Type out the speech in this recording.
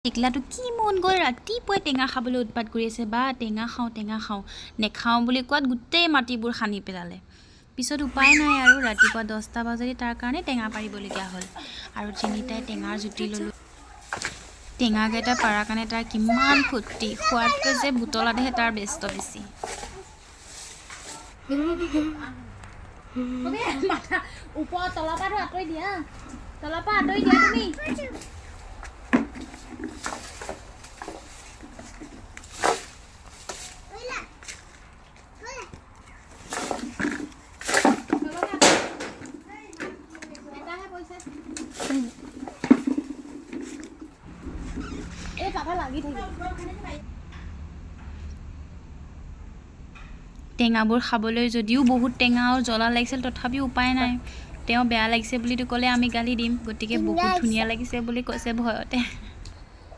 টিকলাটো কি মন গ'ল ৰাতিপুৱাই টেঙা খাবলৈ উৎপাত কৰি আছে বা টেঙা খাওঁ নেখাওঁ বুলি কোৱাত গোটেই মাটিবোৰ সানি পেলালে পিছত উপায় নাই আৰু ৰাতিপুৱা 10টা বজাতে তাৰ কাৰণে টেঙা পাৰিবলগীয়া হ'ল আৰু তিনিটাই টেঙাৰ জুতি ল'লোঁ টেঙাকেইটা পাৰাৰ কাৰণে তাৰ কিমান ফূৰ্তি খোৱাতকৈ যে বুটলাতহে তাৰ ব্যস্ত বেছি ওপৰ তলৰ পৰা আঁতৰি দিয়া তুমি টেঙাবোৰ খাবলৈ যদিও বহুত টেঙা আৰু জ্বলা লাগিছিল তথাপিও উপায় নাই তেওঁ বেয়া লাগিছে বুলিতো ক'লে আমি গালি দিম গতিকে বহুত ধুনীয়া লাগিছে বুলি কৈছে ভয়তে